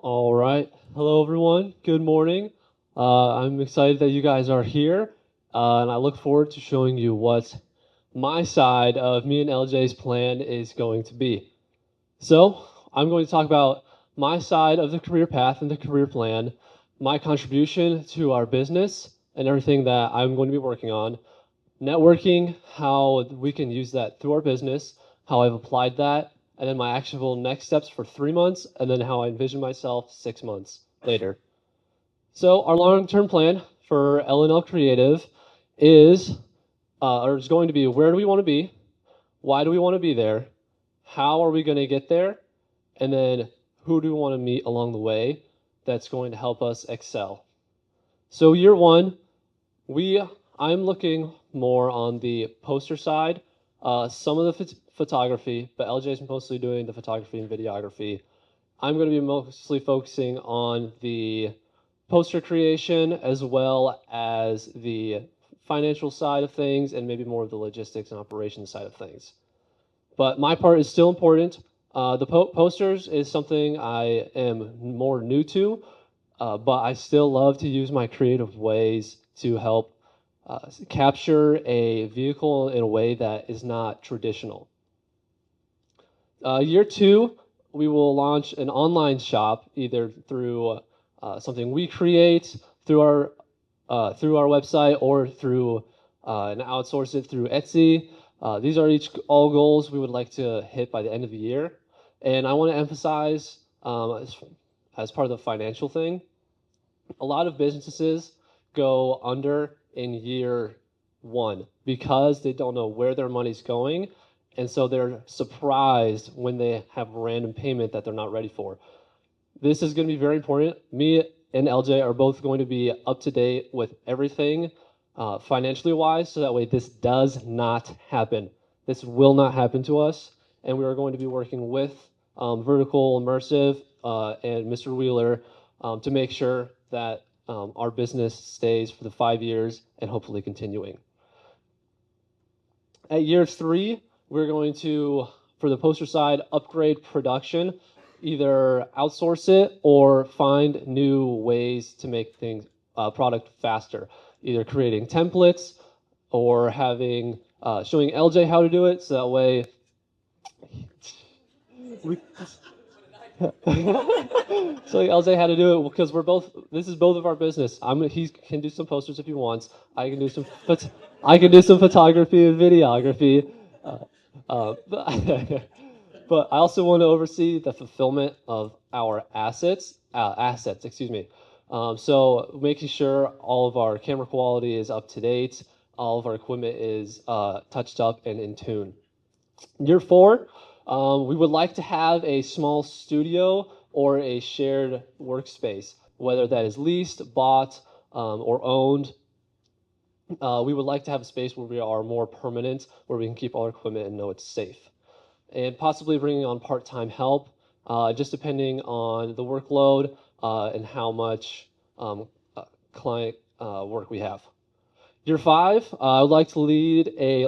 All right. Hello, everyone. Good morning. I'm excited that you guys are here, and I look forward to showing you what my side of me and LJ's plan is going to be. So, I'm going to talk about my side of the career path and the career plan, my contribution to our business, and everything that I'm going to be working on, networking, how we can use that through our business, how I've applied that, and then my actual next steps for 3 months, and then how I envision myself 6 months later. So our long-term plan for L&L Creative is, or is going to be, where do we want to be? Why do we want to be there? How are we going to get there? And then who do we want to meet along the way that's going to help us excel? So year one, we I'm looking more on the poster side, some of the photography, but LJ is mostly doing the photography and videography. I'm going to be mostly focusing on the poster creation as well as the financial side of things and maybe more of the logistics and operations side of things. But my part is still important. The posters is something I am more new to, but I still love to use my creative ways to help capture a vehicle in a way that is not traditional. Year two, we will launch an online shop either through something we create through our website or through and outsource it through Etsy. These are each all goals we would like to hit by the end of the year. And I want to emphasize as part of the financial thing, a lot of businesses go under in year one because they don't know where their money's going. And so they're surprised when they have random payment that they're not ready for. This is going to be very important. Me and LJ are both going to be up to date with everything financially wise, so that way this does not happen. This will not happen to us. And we are going to be working with Vertical Immersive and Mr. Wheeler to make sure that our business stays for the 5 years and hopefully continuing. At year three, we're going to, for the poster side, upgrade production, either outsource it or find new ways to make things product faster, either creating templates or having showing LJ how to do it, so that way we, so LJ had to do it because we're both. This is both of our business. He can do some posters if he wants. I can do some. I can do some photography and videography. But I also want to oversee the fulfillment of our assets. Excuse me. So making sure all of our camera quality is up to date, all of our equipment is touched up and in tune. Year four, we would like to have a small studio or a shared workspace, whether that is leased, bought, or owned. We would like to have a space where we are more permanent, where we can keep all our equipment and know it's safe. And possibly bringing on part-time help, just depending on the workload and how much client work we have. Year five, I would like to lead a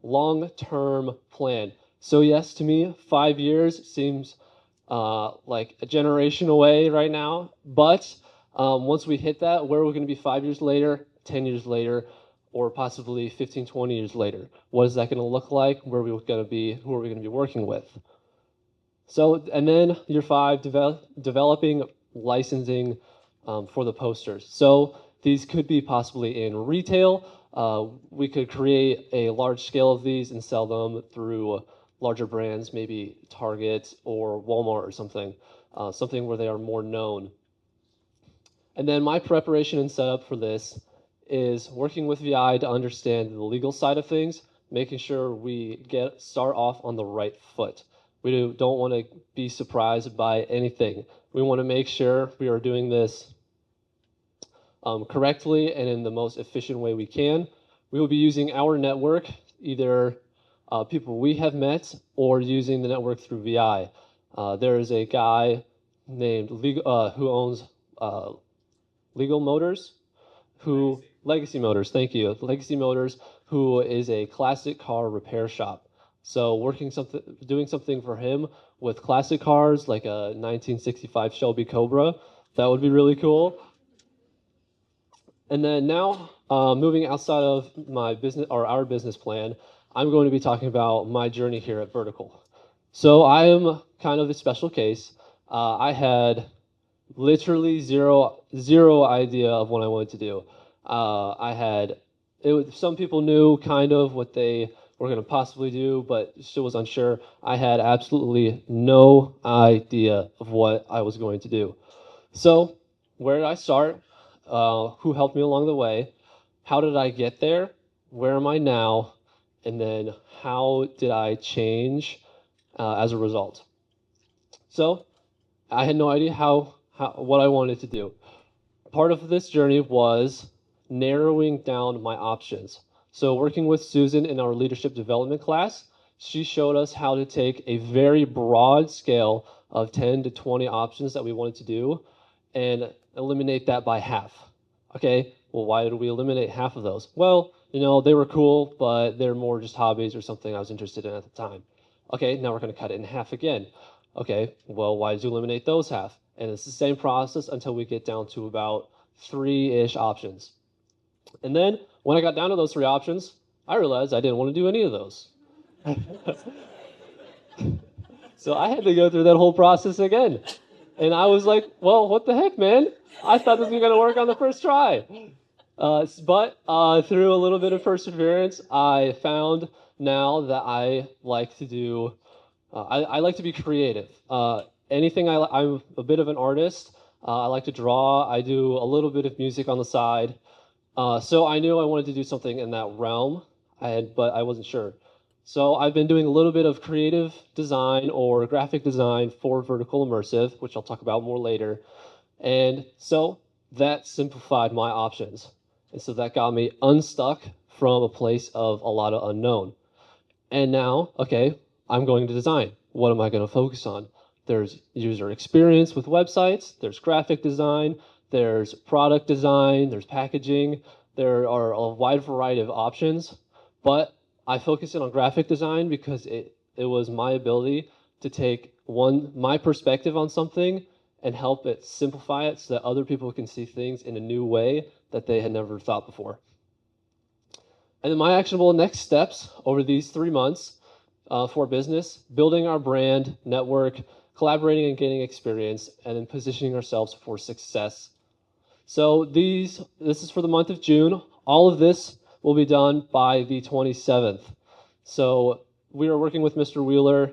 long-term plan. So yes, to me, 5 years seems like a generation away right now. But once we hit that, where are we going to be 5 years later, 10 years later, or possibly 15, 20 years later? What is that going to look like? Where are we going to be? Who are we going to be working with? So, and then year five, developing licensing for the posters. So these could be possibly in retail. We could create a large scale of these and sell them through larger brands, maybe Target or Walmart or something, something where they are more known. And then my preparation and setup for this is working with VI to understand the legal side of things, making sure we start off on the right foot. We don't want to be surprised by anything. We want to make sure we are doing this correctly and in the most efficient way we can. We will be using our network, either people we have met or using the network through VI. There is a guy named who owns Legal Motors, Legacy Motors, thank you, Legacy Motors, who is a classic car repair shop. So doing something for him with classic cars like a 1965 Shelby Cobra. That would be really cool. And then now, moving outside of my business or our business plan, I'm going to be talking about my journey here at Vertical. So I am kind of a special case. I had literally zero idea of what I wanted to do. I had some people knew kind of what they were going to possibly do, but still was unsure. I had absolutely no idea of what I was going to do. So, where did I start? Who helped me along the way? How did I get there? Where am I now? And then how did I change as a result? So, I had no idea how what I wanted to do. Part of this journey was narrowing down my options. So, working with Susan in our leadership development class, she showed us how to take a very broad scale of 10 to 20 options that we wanted to do and eliminate that by half. Okay, well, why did we eliminate half of those? Well, they were cool, but they're more just hobbies or something I was interested in at the time. Okay, now we're going to cut it in half again. Okay, well, why did you eliminate those half? And it's the same process until we get down to about three-ish options. And then when I got down to those three options, I realized I didn't want to do any of those. So I had to go through that whole process again. And I was like, well, what the heck, man? I thought this was going to work on the first try. But through a little bit of perseverance, I found now that I like to do, I like to be creative. Anything I'm a bit of an artist. I like to draw. I do a little bit of music on the side. So I knew I wanted to do something in that realm, but I wasn't sure. So I've been doing a little bit of creative design or graphic design for Vertical Immersive, which I'll talk about more later. And so that simplified my options. And so that got me unstuck from a place of a lot of unknown. And now, okay, I'm going to design. What am I going to focus on? There's user experience with websites, there's graphic design, there's product design, there's packaging. There are a wide variety of options, but I focus in on graphic design because it was my ability to take my perspective on something and help it simplify it so that other people can see things in a new way that they had never thought before. And then my actionable next steps over these 3 months for business, building our brand, network, collaborating and gaining experience, and then positioning ourselves for success. So this is for the month of June. All of this will be done by the 27th. So we are working with Mr. Wheeler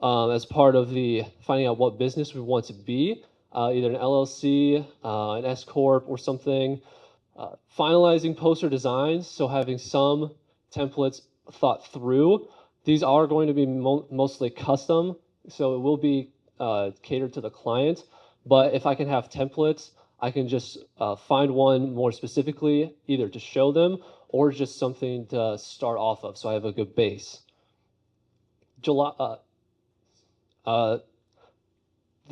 as part of the finding out what business we want to be, either an LLC, an S Corp, or something. Finalizing poster designs, so having some templates thought through. These are going to be mostly custom, so it will be catered to the client. But if I can have templates, I can just find one more specifically, either to show them or just something to start off of, so I have a good base. July, the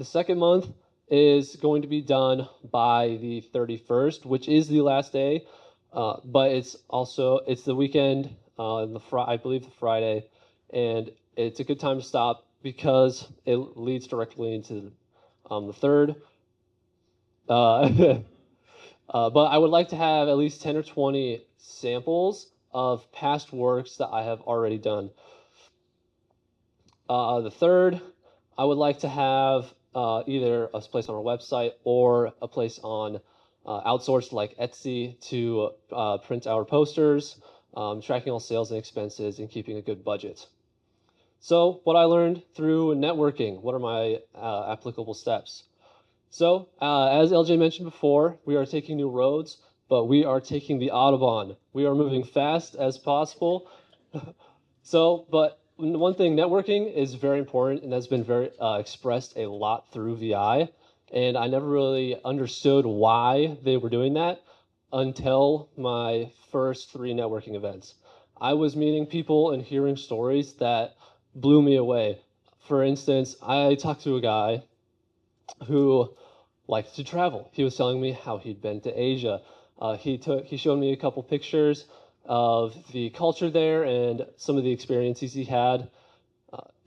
second month is going to be done by the 31st, which is the last day, but it's the weekend, I believe the Friday, and it's a good time to stop because it leads directly into the third. But I would like to have at least 10 or 20 samples of past works that I have already done. The third, I would like to have either a place on our website or a place on outsourced like Etsy to print our posters, tracking all sales and expenses, and keeping a good budget. So what I learned through networking, what are my applicable steps? So as LJ mentioned before, we are taking new roads, but we are taking the Autobahn. We are moving fast as possible. But one thing, networking is very important and has been very expressed a lot through VI. And I never really understood why they were doing that until my first 3 networking events. I was meeting people and hearing stories that blew me away. For instance, I talked to a guy who liked to travel. He was telling me how he'd been to Asia. He showed me a couple pictures of the culture there and some of the experiences he had.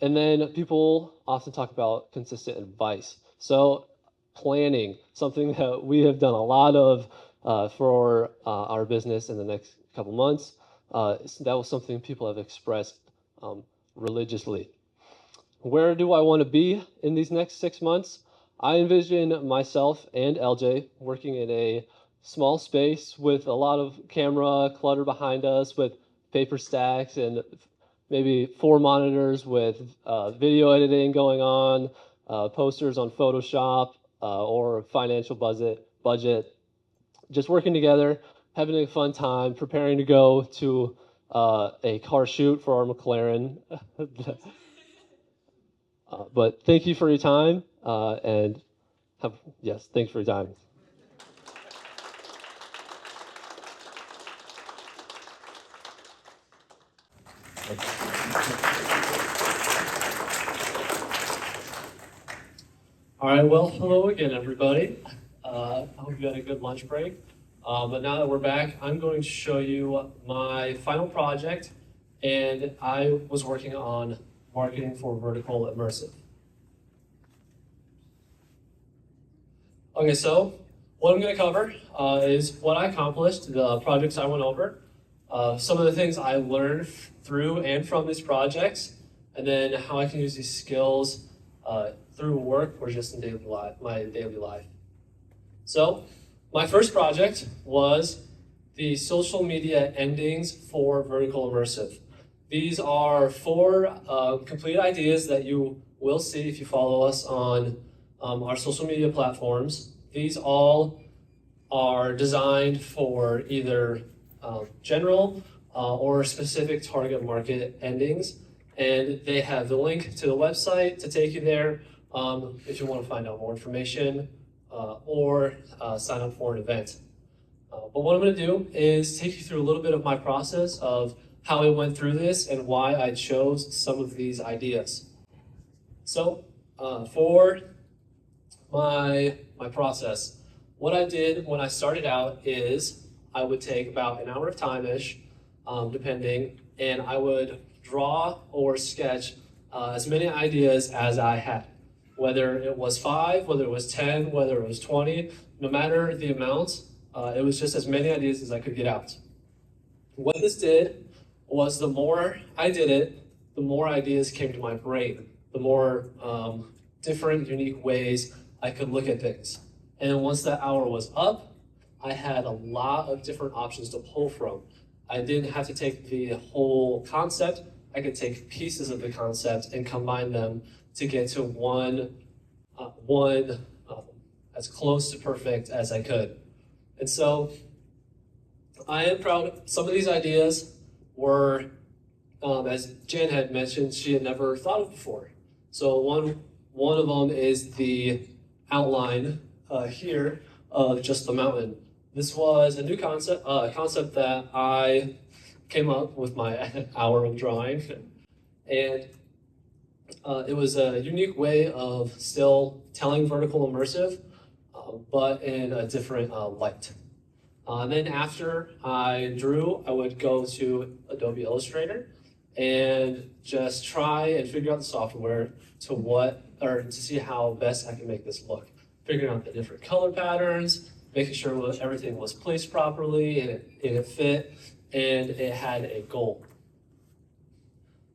And then people often talk about consistent advice. So planning, something that we have done a lot of for our business in the next couple months. That was something people have expressed um, religiously. Where do I want to be in these next 6 months? I envision myself and LJ working in a small space with a lot of camera clutter behind us, with paper stacks and maybe 4 monitors with video editing going on, posters on Photoshop or financial budget, just working together, having a fun time, preparing to go to a car shoot for our McLaren. But thank you for your time, and yes, thanks for your time. All right, well, hello again, everybody. I hope you had a good lunch break. But now that we're back, I'm going to show you my final project, and I was working on marketing for Vertical Immersive. Okay, so what I'm going to cover is what I accomplished, the projects I went over, some of the things I learned through and from these projects, and then how I can use these skills through work or just in my daily life. So my first project was the social media endings for Vertical Immersive. These are 4 complete ideas that you will see if you follow us on our social media platforms. These all are designed for either general or specific target market endings. And they have the link to the website to take you there if you want to find out more information or sign up for an event. But what I'm going to do is take you through a little bit of my process of how I went through this and why I chose some of these ideas. So for my process, what I did when I started out is I would take about an hour of time-ish, depending, and I would draw or sketch as many ideas as I had. Whether it was 5, whether it was 10, whether it was 20, no matter the amount, it was just as many ideas as I could get out. What this did was the more I did it, the more ideas came to my brain, the more different, unique ways I could look at things. And once that hour was up, I had a lot of different options to pull from. I didn't have to take the whole concept. I could take pieces of the concept and combine them to get to one as close to perfect as I could. And so I am proud. Some of these ideas were, as Jan had mentioned, she had never thought of before. So one of them is the outline here of just the mountain. This was a new concept that I came up with my hour of drawing, and it was a unique way of still telling vertical immersive, but in a different light. And then after I drew, I would go to Adobe Illustrator and just try and figure out the software to see how best I can make this look. Figuring out the different color patterns, making sure everything was placed properly and it fit, and it had a goal.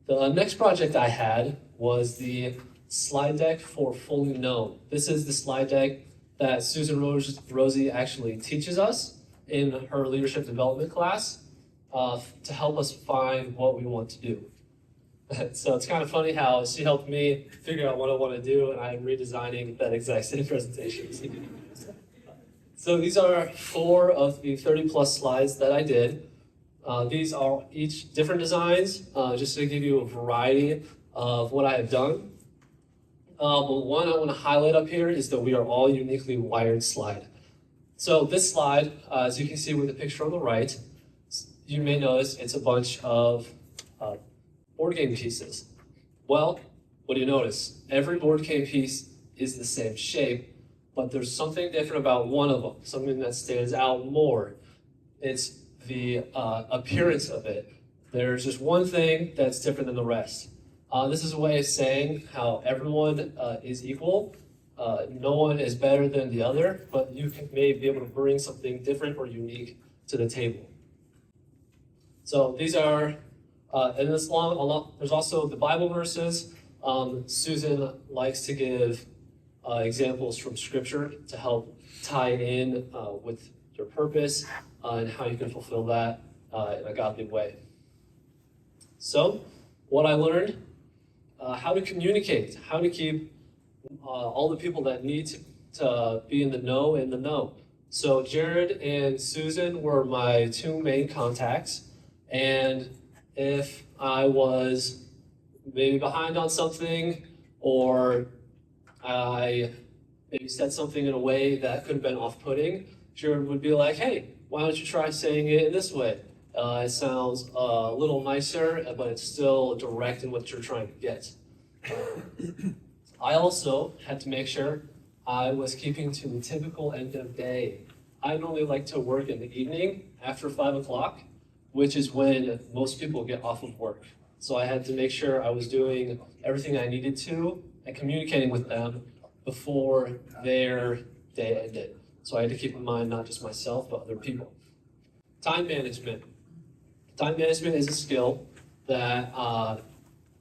The next project I had was the slide deck for Fully Known. This is the slide deck that Susan Rosie actually teaches us in her leadership development class to help us find what we want to do. So it's kind of funny how she helped me figure out what I want to do, and I'm redesigning that exact same presentation. So these are 4 of the 30 plus slides that I did. These are each different designs, just to give you a variety of what I have done. But one I want to highlight up here is the We Are All Uniquely Wired slide. So this slide, as you can see with the picture on the right, you may notice it's a bunch of board game pieces. Well, what do you notice? Every board game piece is the same shape, but there's something different about one of them, something that stands out more. It's the appearance of it. There's just one thing that's different than the rest. This is a way of saying how everyone is equal. No one is better than the other, but you may be able to bring something different or unique to the table. So these are, in this there's also the Bible verses. Susan likes to give examples from Scripture to help tie in with your purpose and how you can fulfill that in a godly way. So, what I learned, how to communicate, how to keep all the people that need to be in the know. So Jared and Susan were my two main contacts, and if I was maybe behind on something, or I maybe said something in a way that could have been off-putting, Jared would be like, hey, why don't you try saying it in this way? It sounds a little nicer, but it's still direct in what you're trying to get. I also had to make sure I was keeping to the typical end of day. I normally like to work in the evening after 5 o'clock, which is when most people get off of work. So I had to make sure I was doing everything I needed to and communicating with them before their day ended. So I had to keep in mind not just myself, but other people. Time management. Time management is a skill that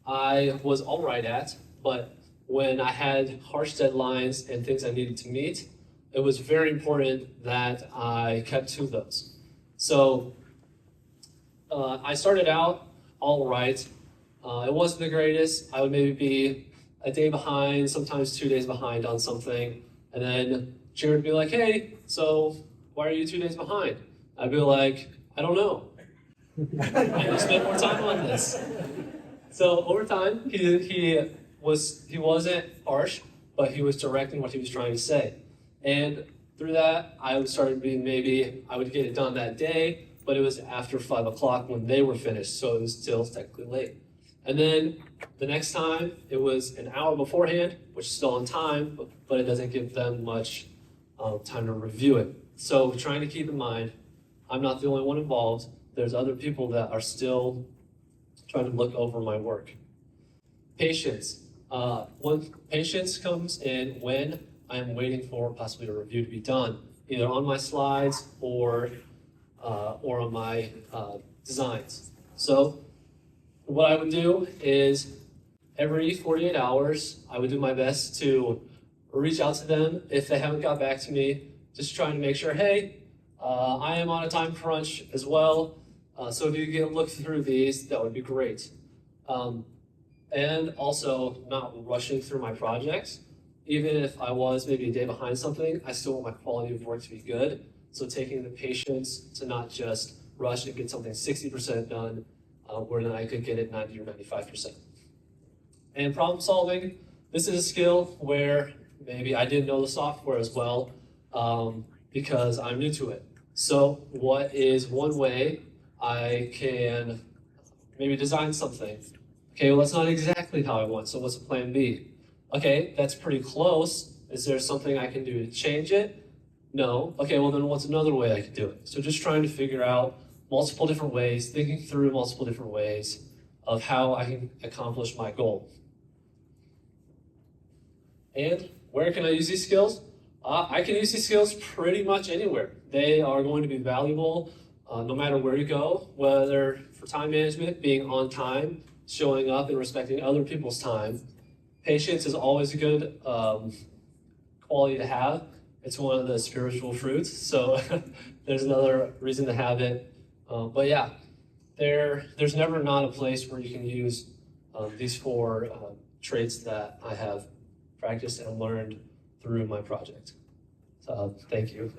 I was all right at, but when I had harsh deadlines and things I needed to meet, it was very important that I kept to those. So I started out all right. It wasn't the greatest. I would maybe be a day behind, sometimes 2 days behind on something, and then Jared would be like, hey, so why are you 2 days behind? I'd be like, I don't know. I need to spend more time on this. So over time, he wasn't harsh, but he was direct in what he was trying to say. And through that, I started being I would get it done that day, but it was after 5 o'clock when they were finished, so it was still technically late. And then the next time, it was an hour beforehand, which is still on time, but it doesn't give them much time to review it. So trying to keep in mind, I'm not the only one involved. There's other people that are still trying to look over my work. Patience. Patience comes in when I am waiting for possibly a review to be done, either on my slides or on my designs. So what I would do is every 48 hours, I would do my best to reach out to them if they haven't got back to me, just trying to make sure, hey, I am on a time crunch as well. So if you could look through these, that would be great. And also not rushing through my projects. Even if I was maybe a day behind something, I still want my quality of work to be good. So taking the patience to not just rush and get something 60% done, where then I could get it 90 or 95%. And problem solving, this is a skill where maybe I didn't know the software as well because I'm new to it. So what is one way I can maybe design something? Okay, well, that's not exactly how I want, so what's plan B? Okay, that's pretty close. Is there something I can do to change it? No. Okay, well then what's another way I could do it? So just trying to figure out multiple different ways, thinking through multiple different ways of how I can accomplish my goal. And where can I use these skills? I can use these skills pretty much anywhere. They are going to be valuable no matter where you go, whether for time management, being on time, showing up and respecting other people's time. Patience is always a good quality to have. It's one of the spiritual fruits, so there's another reason to have it. But yeah, there's never not a place where you can use these four traits that I have practiced and learned through my project. So thank you.